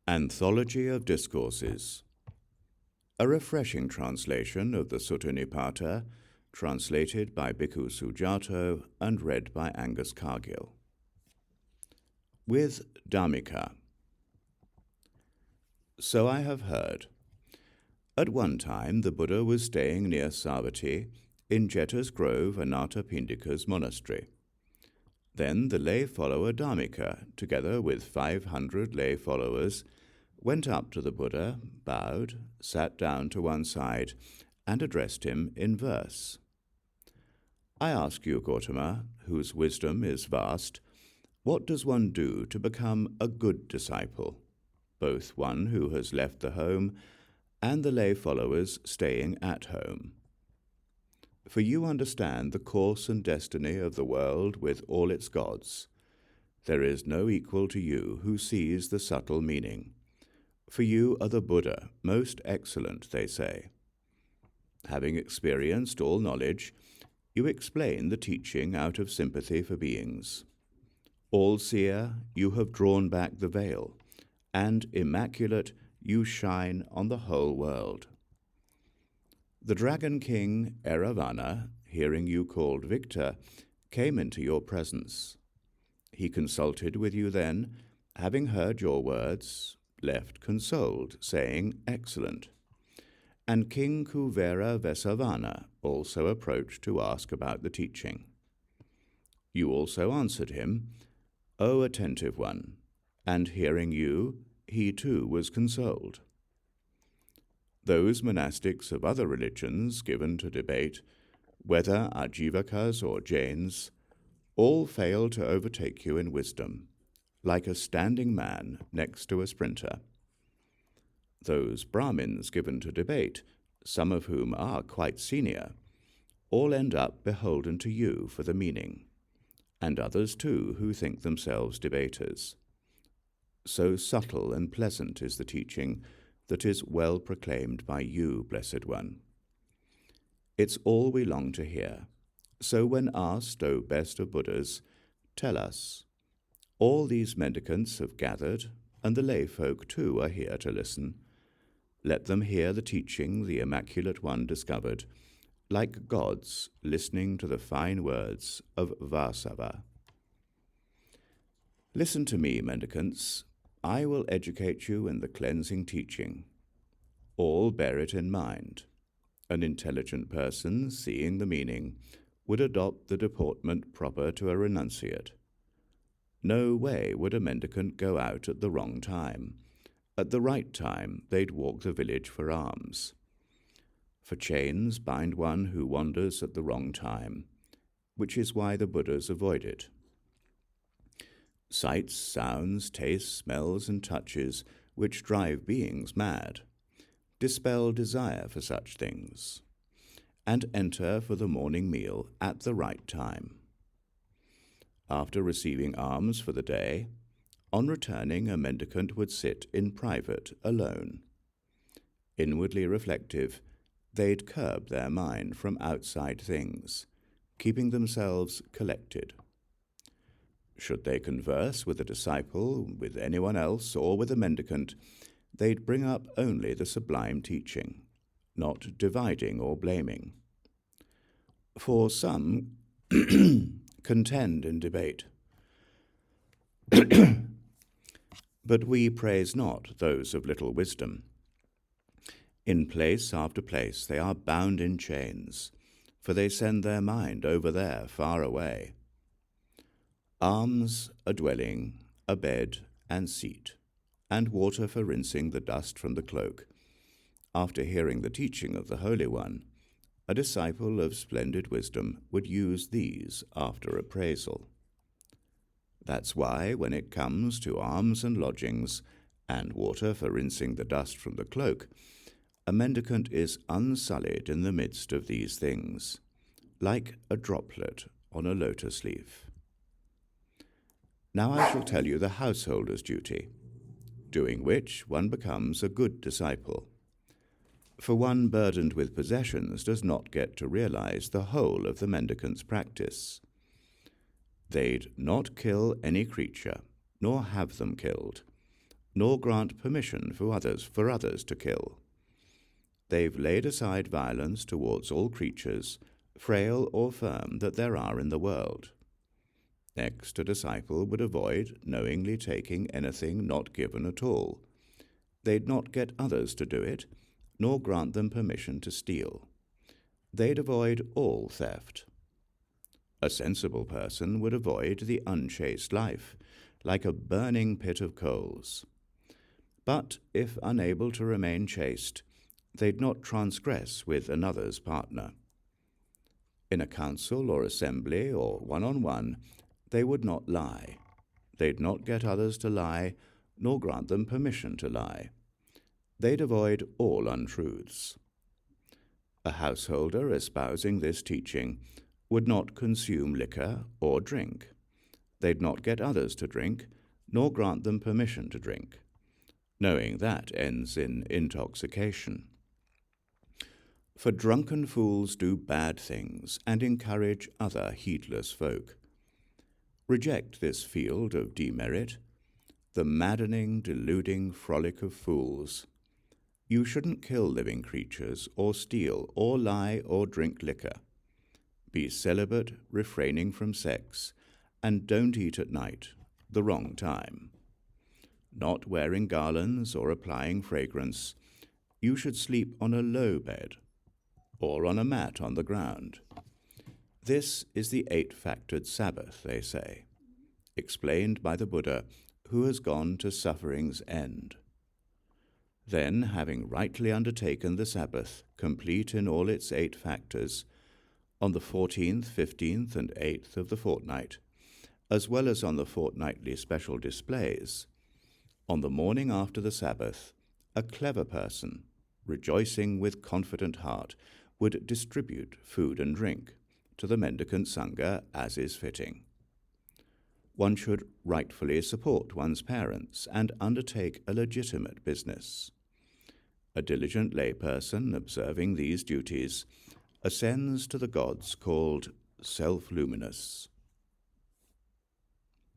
Anthology of Discourses, a refreshing translation of the Sutta Nipāta, translated by Bhikkhu Sujato and read by Angus Cargill. With Dhammika. So I have heard. At one time the Buddha was staying near Savatthi in Jeta's Grove, Anathapindika's monastery. Then the lay follower Dhammika, together with 500 lay followers, went up to the Buddha, bowed, sat down to one side, and addressed him in verse. I ask you, Gautama, whose wisdom is vast, what does one do to become a good disciple, both one who has left the home and the lay followers staying at home? For you understand the course and destiny of the world with all its gods. There is no equal to you who sees the subtle meaning. For you are the Buddha, most excellent, they say. Having experienced all knowledge, you explain the teaching out of sympathy for beings. All-seer, you have drawn back the veil, and immaculate, you shine on the whole world. The dragon king Eravana, hearing you called victor, came into your presence. He consulted with you then, having heard your words, left consoled, saying, Excellent. And King Kuvera Vesavana also approached to ask about the teaching. You also answered him, O attentive one, and hearing you, he too was consoled. Those monastics of other religions given to debate, whether Ajivakas or Jains, all fail to overtake you in wisdom, like a standing man next to a sprinter. Those Brahmins given to debate, some of whom are quite senior, all end up beholden to you for the meaning, and others too who think themselves debaters. So subtle and pleasant is the teaching that is well proclaimed by you, Blessed One. It's all we long to hear. So when asked, O best of Buddhas, tell us. All these mendicants have gathered, and the lay folk too are here to listen. Let them hear the teaching the Immaculate One discovered, like gods listening to the fine words of Vāsava. Listen to me, mendicants. I will educate you in the cleansing teaching. All bear it in mind. An intelligent person, seeing the meaning, would adopt the deportment proper to a renunciate. No way would a mendicant go out at the wrong time. At the right time, they'd walk the village for alms. For chains bind one who wanders at the wrong time, which is why the Buddhas avoid it. Sights, sounds, tastes, smells, and touches, which drive beings mad, dispel desire for such things, and enter for the morning meal at the right time. After receiving alms for the day, on returning a mendicant would sit in private alone. Inwardly reflective, they'd curb their mind from outside things, keeping themselves collected. Should they converse with a disciple, with anyone else, or with a mendicant, they'd bring up only the sublime teaching, not dividing or blaming. For some contend in debate, but we praise not those of little wisdom. In place after place they are bound in chains, for they send their mind over there far away. Alms, a dwelling, a bed and seat, and water for rinsing the dust from the cloak. After hearing the teaching of the Holy One, a disciple of splendid wisdom would use these after appraisal. That's why, when it comes to alms and lodgings, and water for rinsing the dust from the cloak, a mendicant is unsullied in the midst of these things, like a droplet on a lotus leaf. Now I shall tell you the householder's duty, doing which one becomes a good disciple. For one burdened with possessions does not get to realize the whole of the mendicant's practice. They'd not kill any creature, nor have them killed, nor grant permission for others to kill. They've laid aside violence towards all creatures, frail or firm, that there are in the world. Next, a disciple would avoid knowingly taking anything not given at all. They'd not get others to do it, nor grant them permission to steal. They'd avoid all theft. A sensible person would avoid the unchaste life, like a burning pit of coals. But if unable to remain chaste, they'd not transgress with another's partner. In a council or assembly or one-on-one, they would not lie. They'd not get others to lie, nor grant them permission to lie. They'd avoid all untruths. A householder espousing this teaching would not consume liquor or drink. They'd not get others to drink, nor grant them permission to drink, knowing that ends in intoxication. For drunken fools do bad things and encourage other heedless folk. Reject this field of demerit, the maddening, deluding frolic of fools. You shouldn't kill living creatures, or steal, or lie, or drink liquor. Be celibate, refraining from sex, and don't eat at night, the wrong time. Not wearing garlands or applying fragrance, you should sleep on a low bed, or on a mat on the ground. This is the 8-factored Sabbath, they say, explained by the Buddha, who has gone to suffering's end. Then, having rightly undertaken the Sabbath, complete in all its 8 factors, on the 14th, 15th, and 8th of the fortnight, as well as on the fortnightly special displays, on the morning after the Sabbath, a clever person, rejoicing with confident heart, would distribute food and drink to the mendicant Sangha as is fitting. One should rightfully support one's parents and undertake a legitimate business. A diligent layperson observing these duties ascends to the gods called self-luminous.